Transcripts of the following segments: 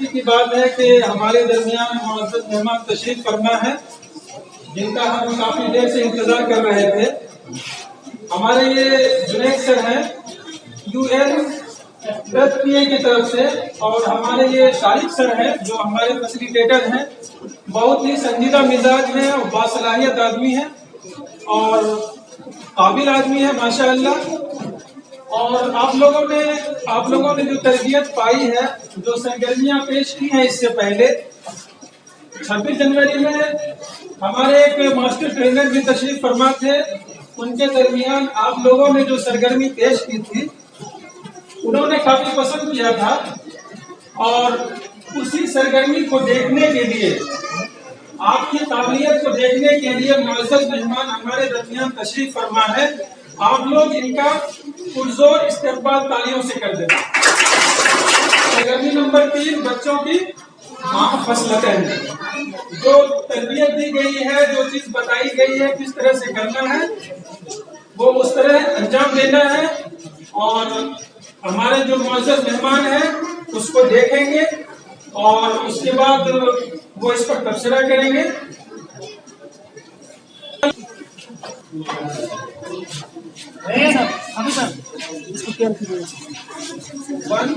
की बात है कि हमारे दरमियान मुअज़्ज़ज़ मेहमान तशरीफ फरमा है, जिनका हम काफी देर से इंतजार कर रहे थे। हमारे ये जुनैद सर हैं UNFPA की तरफ से, और हमारे ये शरीक सर हैं जो हमारे फैसिलिटेटर हैं। बहुत ही संजीदा मिजाज हैं और बासलाहियत आदमी हैं और काबिल आदमी है माशाअल्लाह। और आप लोगों ने जो तरबियत पाई है, जो सरगर्मियां पेश की हैं इससे पहले 26 जनवरी में हमारे एक मास्टर ट्रेनर भी तशरीफ फरमा थे। उनके दरमियान आप लोगों ने जो सरगर्मी पेश की थी उन्होंने काफी पसंद किया था, और उसी सरगर्मी को देखने के लिए, आपकी काबिलियत को देखने के लिए मुअज़्ज़ज़ मेहमान हमारे दरमियान तशरीफ फरमा है। आप लोग इनका पुरजोर इस्तकबाल तालियों से कर दें। सरगर्मी नंबर 3 बच्चों की खशलतें, जो तरबियत दी गई है, जो चीज बताई गई है किस तरह से करना है, वो उस तरह अंजाम देना है। और हमारे जो मुअज़्ज़ज़ मेहमान हैं उसको देखेंगे और उसके बाद वो इस पर तबसरा करेंगे। अभी सर इसको क्या कीजिए। 1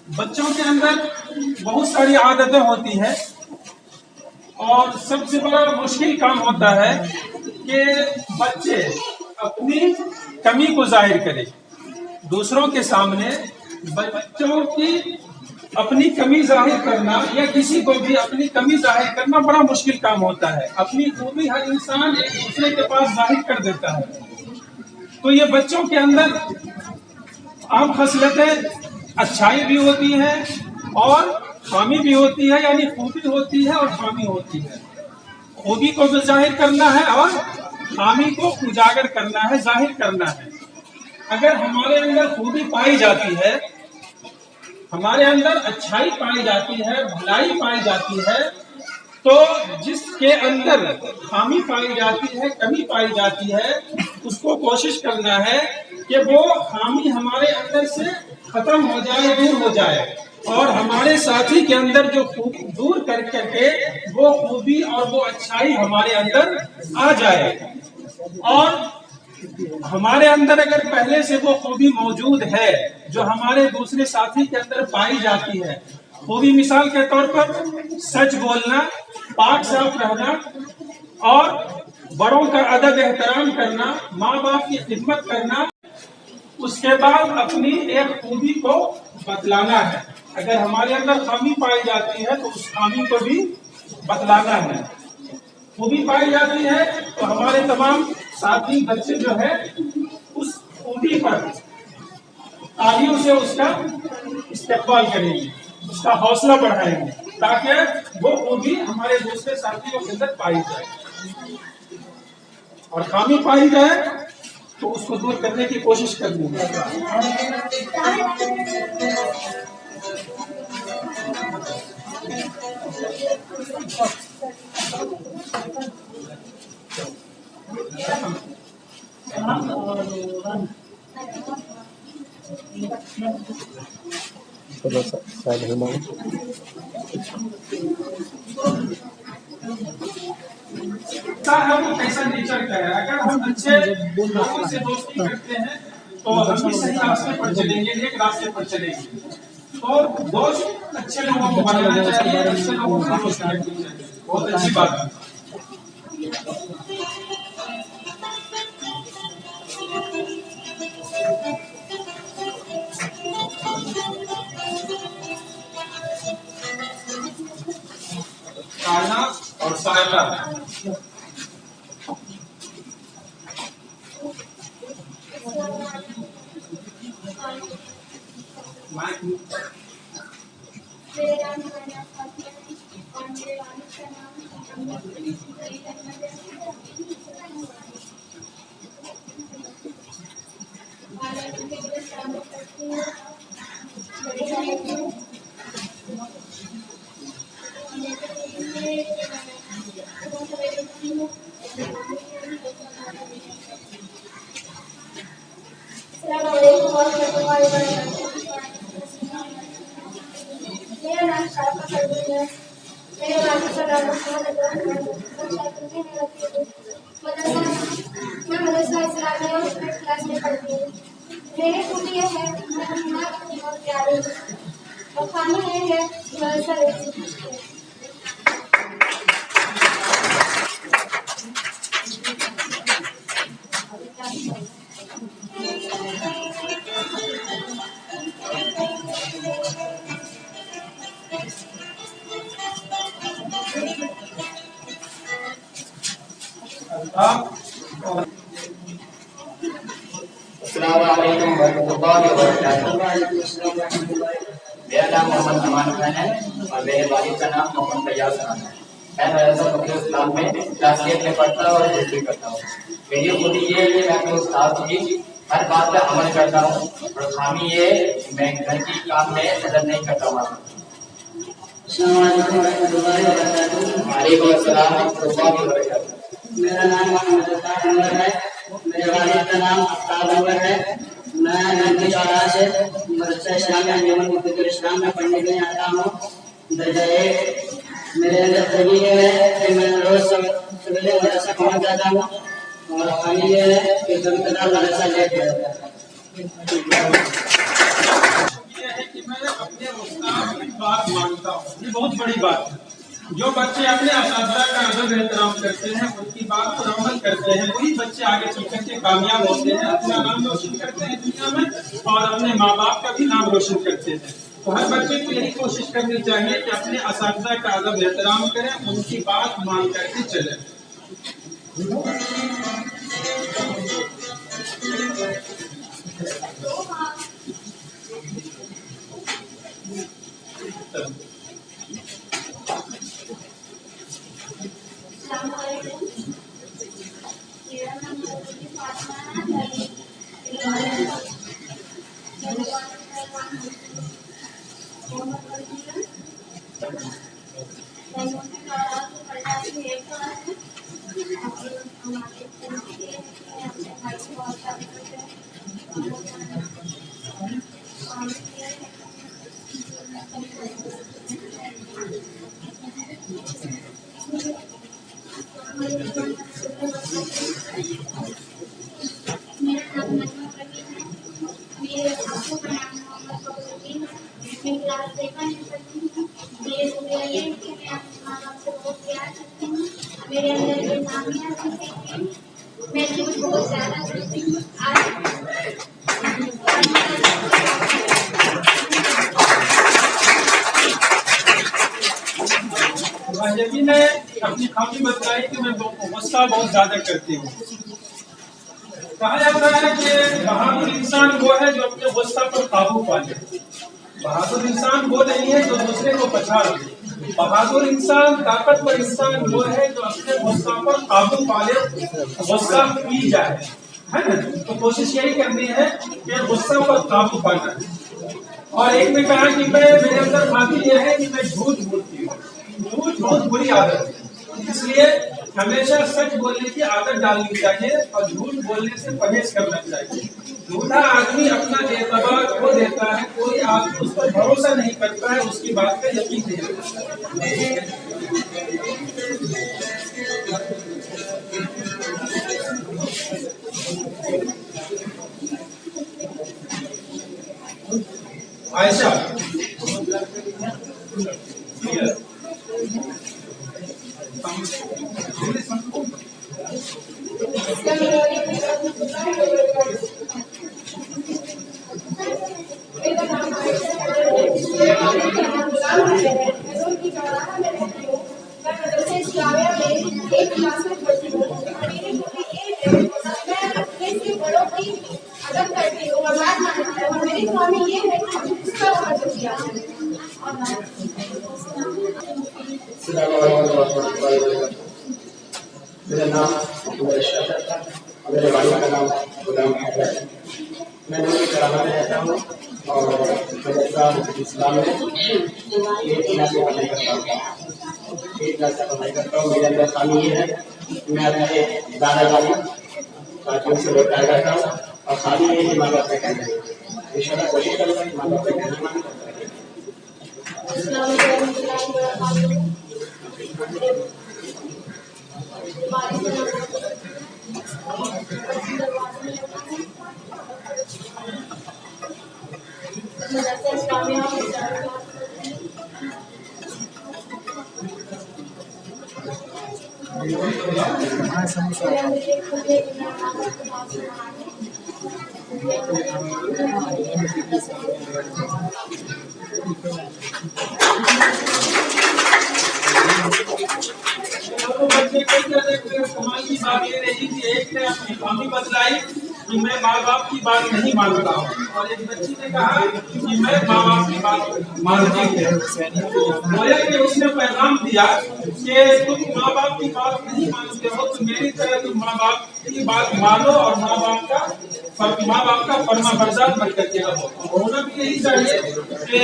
बच्चों के अंदर बहुत सारी आदतें होती हैं, और सबसे बड़ा मुश्किल काम होता है कि बच्चे अपनी कमी को जाहिर करें दूसरों के सामने। बच्चों की अपनी कमी जाहिर करना या किसी को भी अपनी कमी जाहिर करना बड़ा मुश्किल काम होता है। अपनी खूबी हर इंसान एक दूसरे के पास जाहिर कर देता है। तो ये बच्चों के अंदर आम खसलतें अच्छाई भी होती है और खामी भी होती है, यानी खूबी होती है और खामी होती है। खूबी को भी जाहिर करना है और खामी को उजागर करना है, जाहिर करना है। अगर हमारे अंदर खूबी पाई जाती है, हमारे अंदर अच्छाई पाई जाती है, भलाई पाई जाती है, तो जिसके अंदर खामी पाई जाती है, कमी पाई जाती है, उसको कोशिश करना है कि वो खामी हमारे अंदर से खत्म हो जाए, दूर हो जाए, और हमारे साथी के अंदर जो खूबी दूर कर करके वो खूबी और वो अच्छाई हमारे अंदर आ जाए। और हमारे अंदर अगर पहले से वो खूबी मौजूद है जो हमारे दूसरे साथी के अंदर पाई जाती है, खूबी मिसाल के तौर पर सच बोलना, पाक साफ रहना, और बड़ों का अदब एहतराम करना, माँ बाप की खिदमत करना, उसके बाद अपनी एक खूबी को बतलाना है। अगर हमारे अंदर खामी पाई जाती है तो उस खामी को भी बतलाना है। खूबी पाई जाती है तो हमारे तमाम साथी बच्चे जो है उस खूबी पर तालियों से उसका इस्तकबाल करेंगे, उसका हौसला बढ़ाएंगे, ताकि वो खूबी हमारे दूसरे साथियों के अंदर पाई जाए। और खामी पाई जाए तो उसको दूर करने की कोशिश करनी है। है वो कैसा नेचर का है। अगर हम अच्छे लोगों से दोस्ती करते हैं तो हम भी सही रास्ते पर चलेंगे, नेक रास्ते पर चलेंगे। तो दोस्त अच्छे लोगों को बनाना चाहिए, अच्छे लोगों को दोस्ती करनी चाहिए। बहुत अच्छी बात है। काना और सायरा मेरा नाम सरगर है। मेरे वालिद का नाम मदरसा मैं मदरसा इस्लामिया फर्स्ट क्लास में पढ़ती हूँ। मेरे खूबी ये है मैं माँ की बहुत प्यारी हूँ और खाना ये है मदरसा रेसिपी। अस्सलामुअलैकुम वरहमतुल्लाहि वबरकातुहू। मेरा नाम मोहम्मद अमान है और मेरे वालिद का नाम मोहम्मद फैयाज है। मैं मदरसा फकीर इस्लाम में क्लास 8 में पढ़ता हूँ और हिस्ट्री करता हूँ। मेरी खूबी ये है कि मैं अपने उस्ताद की हर बात पर अमल करता हूँ और खामी ये मैं घर की काम में मदद नहीं करता हूँ। अस्सलामुअलैकुम वरहमतुल्लाहि वबरकातुहू। वालेकुम अस्सलाम वरहमतुल्लाहि वबरकातुहू। मेरा नाम अहमद अनवर है। मेरे वालिद का नाम अनवर है। मैं नंदी चौरा से मदरसा इस्लामिया अंजुमन मofidul इस्लाम में पढ़ने के लिए आता हूँ। दर्जा 1 मेरे अंदर खूबी ये है कि मैं रोज सवेरे मदरसा पहुँच जाता हूँ और खामी ये है कि कभी कदार मदरसा लेट हो जाता है। ये है कि मैं अपने उस्ताद की बात मानता हूँ। ये बहुत बड़ी बात है। जो बच्चे अपने असातिज़ा का अदब एहतराम करते हैं, उनकी बात पर अमल करते हैं, वही बच्चे आगे चल करके कामयाब होते हैं, अपना नाम रोशन करते हैं दुनिया में और अपने माँ बाप का भी नाम रोशन करते हैं। तो हर बच्चे को यही कोशिश करनी चाहिए कि अपने असातिज़ा का अदब एहतराम करें, उनकी बात मान करके चलें। मेरे अंदर ये खामियां थी, मैं झूठ बहुत ज्यादा करती हूँ। जबी ने अपनी खामी बताई कि मैं गुस्सा बहुत ज्यादा करती हूँ। कहा जाता है कि बहादुर इंसान वो है जो अपने गुस्सा पर काबू पा ले। बहादुर इंसान वो नहीं है जो दूसरे को पछाड़ दे। बहादुर इंसान, ताकतवर इंसान वो है जो अपने गुस्सा पर काबू पा ले, गुस्सा पी जाए, है ना। तो कोशिश यही करनी है कि गुस्सा पर काबू पाना है। और एक ने कहा कि मेरे अंदर खामी यह है कि मैं झूठ बोलती हूँ। झूठ बहुत बुरी आदत है, इसलिए हमेशा सच बोलने की आदत डालनी चाहिए और झूठ बोलने से परहेज करना चाहिए। झूठा आदमी अपना एतबार खो देता है, कोई आदमी उस पर भरोसा नहीं करता है, उसकी बात का यकीन नहीं करता। आयशा मैं नौवीं करामा में रहता हूँ और मदरसा इस्लाम में 8 क्लास से पढ़ाई करता हूँ। 8 क्लास से पढ़ाई करता हूँ। मेरे अंदर खामी ये है कि मैं अपने दादा दादी साथियों से बहुत प्यार करता हूँ और खामी ये कि माँ बाप का कहना है। इंशाल्लाह कोशिश करूँगा कि माँ बाप का कहना मानूं। कमाल की बात ये रही कि एक ने अपनी खामी बतलाई कि मैं माँ बाप की बात नहीं मानता हूँ और एक बच्ची ने कहा कि मैं माँ बाप की बात मानती हूँ। गोया कि उसने पैगाम दिया कि तुम माँ बाप की बात नहीं मानते हो तो मेरी तरह तुम माँ बाप की बात मानो और माँ बाप का फर्मा बरदार बन करके रहो। होना भी यही चाहिए कि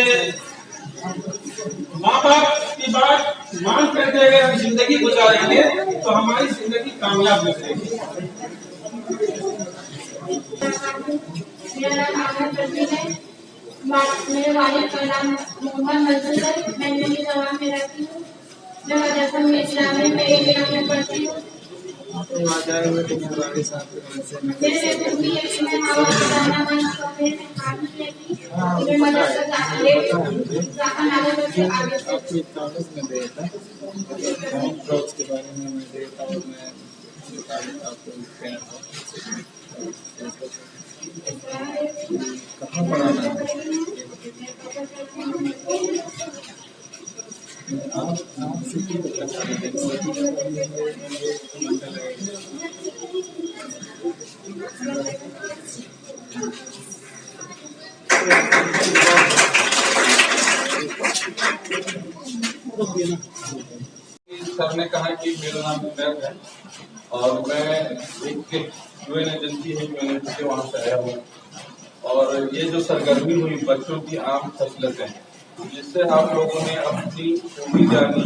माँ बाप की बात मान करके अगर हम जिंदगी गुजारेंगे तो हमारी जिंदगी कामयाब निकलेगी। मेरा नाम आदर है। मेरे वालिद का नाम मोहम्मद मंसूर है। मैं दिल्ली जवान में रहती हूँ। मैं मदरसा में इस्लामिया में 1 क्लास में पढ़ती हूँ। मेरे खूबी है कि मैं माँ बाप का कहना मानती हूँ। मैं खाती रहती हूँ। मैं मदरसा जाती के बारे में मैं देता हूँ। मैं आपको कहाँ पढ़ाना है आप सिटी सर ने कहा कि मेरा नाम उमैर है और मैं एक यूएन एजेंसी है UNFPA वहाँ से आया हूँ और ये जो सरगर्मी हुई बच्चों की आम खसलतें जिससे आप लोगों ने अपनी खूबी जानी,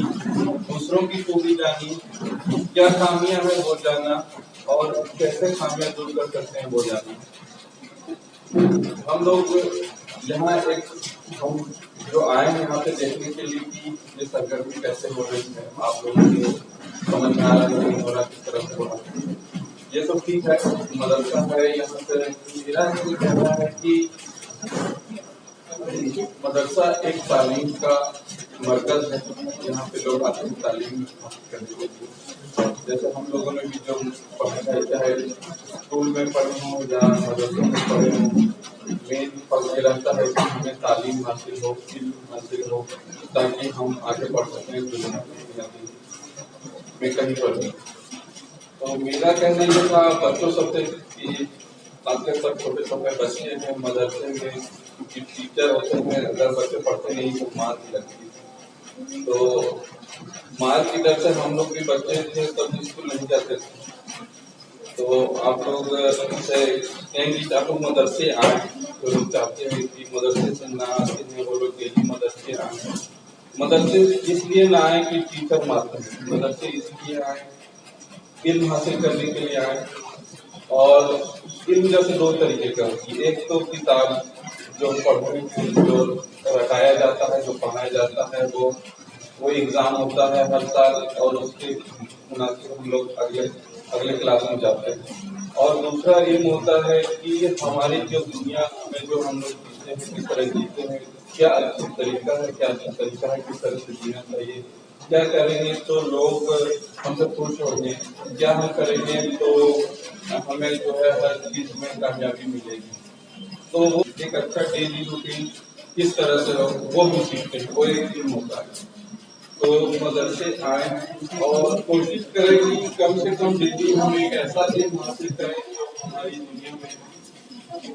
दूसरों की खूबी जानी, क्या खामियां है वो जाना और कैसे खामियां दूर कर सकते हैं वो जाना। हम लोग यहाँ हम जो आए हैं यहाँ पे देखने के लिए कि ये सरगर्मी कैसे हो रही है, आप लोगों को समझ में आ रहा है हो रहा किस तरह से हो रहा है, ये तो ठीक है। मदरसा है यहाँ पे मेरा ये कहना है कि मदरसा एक तालीम का मरकज है। यहाँ पे लोग आते हैं तालीम करने के लिए। जैसे हम लोगों ने भी जो पढ़ा है चाहे स्कूल में पढ़े हों या मदरसे में पढ़े हों, मेन फर्ज ये रहता है कि हमें तालीम हासिल हो, इल्म हासिल हो ताकि हम आगे बढ़ सकें दुनिया में कहीं पर भी। तो मेरा कहना ये था बच्चों सबसे कि खासकर सब छोटे छोटे बच्चे हैं मदरसे में कि टीचर होते हैं, अगर बच्चे पढ़ते नहीं तो मार भी लगती है। तो मार की डर से हम लोग भी बच्चे थे तब स्कूल नहीं जाते थे। तो आप लोग से कहेंगे आप लोग मदरसे आए तो लोग चाहते हैं कि मदरसे से ना आते हैं वो लोग डेली मदरसे आए। मदरसे इसलिए ना आए कि टीचर मारते हैं, मदरसे इसलिए आए इल्म हासिल करने के लिए आए। और इल्म जैसे 2 तरीके का होती है, एक तो किताब जो पढ़ने जो रटाया जाता है, जो पढ़ाया जाता है वो एग्जाम होता है हर साल और उसके मुनासिब हम लोग अगले क्लास में जाते हैं। और दूसरा इल्म होता है कि हमारी जो दुनिया में जो हम लोग जीते हैं किस तरह जीते हैं, क्या अच्छा तरीका है, क्या अच्छा तरीका है, किस तरह से जीना चाहिए, क्या करेंगे तो लोग हमसे खुश होंगे, क्या हम करेंगे तो हमें जो है हर चीज में कामयाबी मिलेगी। तो वो एक अच्छा डेली रूटीन किस तरह से हो वो भी सीखते हैं, वो एक इल्म होता है। तो मदरसे आए और कोशिश करें कि कम से कम डेली हम एक ऐसा इल्म हासिल करें जो हमारी दुनिया में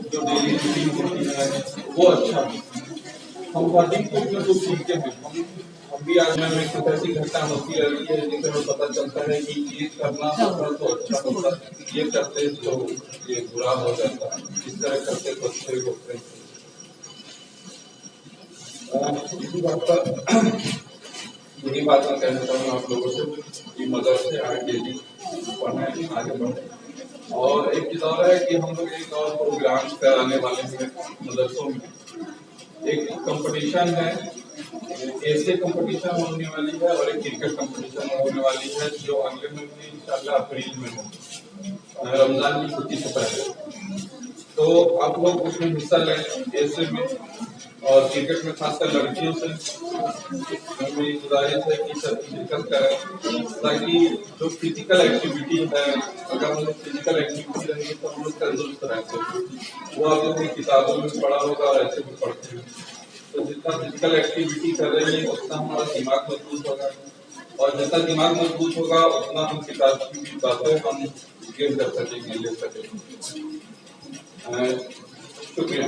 जो डेली रूटीन होती है वो अच्छा हो। संवादित में जो सीखते हैं हम भी आज में कुछ ऐसी घटना होती रहती है जिससे हमें पता चलता है कि ये करना तो अच्छा होता है, ये करते तो ये बुरा हो जाता है, इस तरह करते तो अच्छे होते हैं। इसी बात पर यही बात मैं कहना चाहूँगा आप लोगों से कि मदरसे आगे पढ़ने आगे बढ़े। और एक चीज और है कि हम लोग एक और प्रोग्राम कराने वाले हैं मदरसों में। एक कंपटीशन है, कैसे कंपटीशन होने वाली है और एक क्रिकेट कंपटीशन होने वाली है जो अगले महीने इंशाल्लाह अप्रैल में हो, रमजान की छुट्टी से पहले। तो आप लोग उसमें हिस्सा लें ऐसे में, और क्रिकेट में खासकर लड़कियों से मेरी गुजारिश है कि सब शिरकत करें, ताकि जो फिजिकल एक्टिविटी है, अगर हम लोग फिजिकल एक्टिविटी रहेंगे तो हम लोग तंदुरुस्त रहते हैं। वो आप लोग किताबों में पढ़ा होगा और ऐसे भी पढ़ते हैं, तो जितना फिजिकल एक्टिविटी करेंगे उतना हमारा दिमाग मजबूत होगा, और जितना दिमाग मजबूत होगा उतना हम किताब की भी बातें हम गेन कर सकेंगे, ले सकेंगे। शुक्रिया।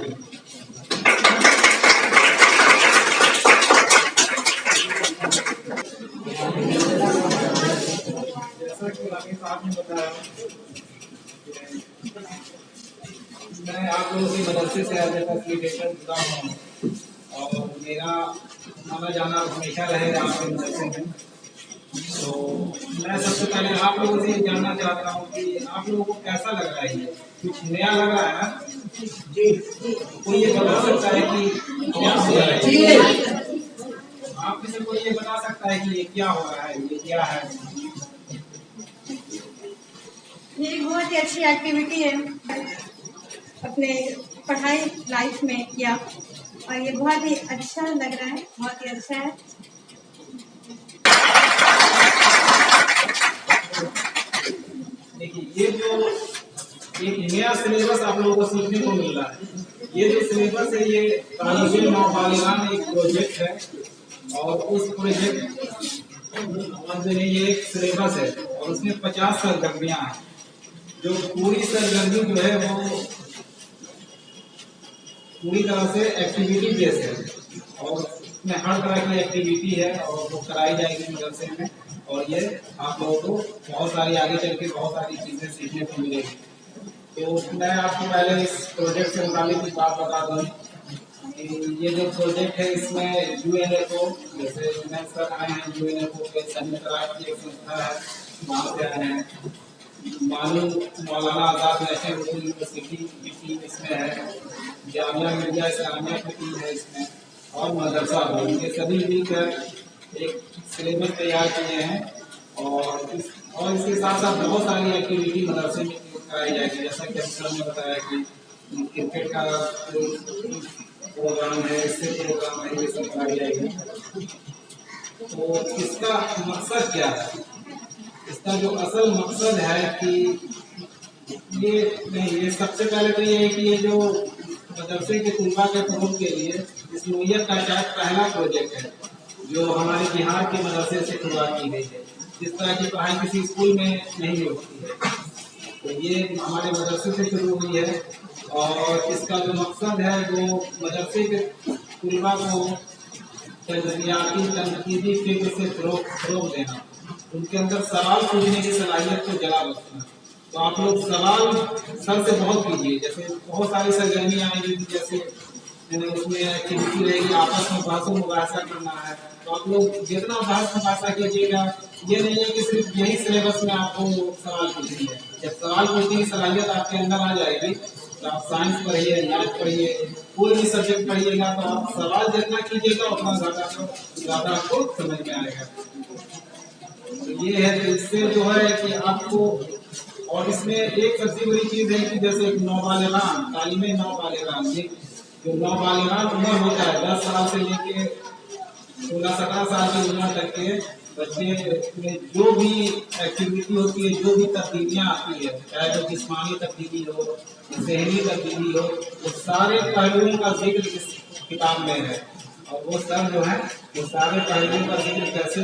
जैसा कि रानी साहब ने बताया, मैं आप लोगों के मदरसे से एज ए फैसिलिटेटर जुड़ा हूँ और मेरा आना जाना हमेशा रहेगा आपके मदरसे में। तो मैं सबसे पहले आप लोगों से ये जानना चाहता हूँ कि आप लोगों को कैसा लग रहा है, ये कुछ नया लग रहा है ना जी? कोई ये बता सकता है कि क्या हो रहा है? आप में से कोई ये बता सकता है कि ये क्या हो रहा है, ये क्या है? ये बहुत ही अच्छी एक्टिविटी है अपने पढ़ाई लाइफ में किया, और ये बहुत ही अच्छा लग रहा है, बहुत ही अच्छा है। देखिए, ये जो एक नया सिलेबस आप लोगों को सीखने को मिल रहा है, ये जो सिलेबस है ये तालिब नाबालिगान एक प्रोजेक्ट है, और उस प्रोजेक्ट में ये एक सिलेबस है और उसमें 50 सरगर्मियाँ हैं। जो पूरी सरगर्मी जो है वो पूरी तरह से एक्टिविटी बेस है, और इसमें हर तरह की एक्टिविटी है और वो कराई जाएगी मदरसे में, और ये आप लोगों को बहुत सारी आगे चल के बहुत सारी चीज़ें सीखने को मिलेगी। तो मैं आपको पहले इस प्रोजेक्ट से मुताबिक एक बात बता दूँ कि ये जो प्रोजेक्ट है इसमें UNFPA, जैसे मैं सर आए हैं UNFPA के संयुक्त की एक संस्था है, वहाँ से आए हैं। मौलाना आजाद नेशनल उर्दू यूनिवर्सिटी की टीम इसमें है, जामिया मिर्जा इस्लामिया की टीम है इसमें, और मदरसा भी, ये सभी मिलकर एक सिलेबस तैयार किए हैं। और इसके साथ साथ बहुत सारी एक्टिविटी मदरसे में कराई जाएगी, जैसा कि सर ने बताया कि क्रिकेट का प्रोग्राम है, इससे प्रोग्राम है, ये सब कराई जाएगी। तो इसका मकसद क्या है? इसका जो असल मकसद है कि ये सबसे पहले तो ये है कि ये जो मदरसे के तुलबा के फरोग के लिए इस नोयत का शायद पहला प्रोजेक्ट है जो हमारे बिहार के मदरसे से शुरुआत की गई है। इस तरह की पढ़ाई किसी स्कूल में नहीं होती है, तो ये हमारे मदरसे से शुरू हुई है। और इसका जो मकसद है वो मदरसे के तुलबा को तजरियाती तनकीदी फिक्र से फरोग देना, उनके अंदर सवाल पूछने की सलाहियत को जला बख्शना। तो आप लोग सवाल सर से बहुत कीजिए, जैसे बहुत सारी सरगर्मियाँ आएंगी, जैसे उसमें एक्टिविटी रहेगी, आपस में बहस मुबाहसा करना है, तो आप लोग जितना बहस मुबाहसा कीजिएगा, ये नहीं है कि सिर्फ यही सिलेबस में आपको सवाल पूछनी है। जब सवाल पूछने की सलाहियत आपके अंदर आ जाएगी तो आप साइंस पढ़िए, मैथ पढ़िए, कोई भी सब्जेक्ट पढ़िएगा, तो आप सवाल जितना कीजिएगा उतना ज़्यादा आपको समझ में आएगा। तो ये है, तो इससे जो है कि आपको, और इसमें एक सबसे बड़ी चीज़ है कि जैसे नौबालिगान, तालीम नौबालिगान, जो नौबालिगान उम्र होता है 10 साल से लेके 16-17 साल की उम्र तक के बच्चे में जो भी एक्टिविटी होती है, जो भी तब्दीलियाँ आती है, चाहे वो जिस्मानी तब्दीली हो, ज़हनी तब्दीली हो, वो सारे पहलुओं का जिक्र इस किताब में है। और वो सर जो है वो सारे पहलुओं का जिक्र कैसे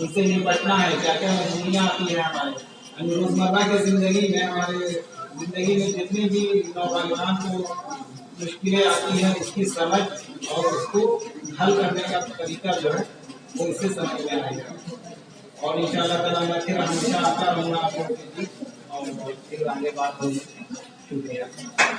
उनसे निपटना है, क्या क्या मजबूरियाँ आती है हमारे रोज़मर्रा की ज़िंदगी में, हमारे ज़िंदगी में जितनी भी नौजवान को मुश्किलें आती हैं, उसकी समझ और उसको हल करने का तरीका जो है वो इससे समझ में आएगा। और इंशाअल्लाह ताला मैं फिर हमेशा आता रहूँगा आप लोगों के बीच और फिर आगे बात होगी। शुक्रिया।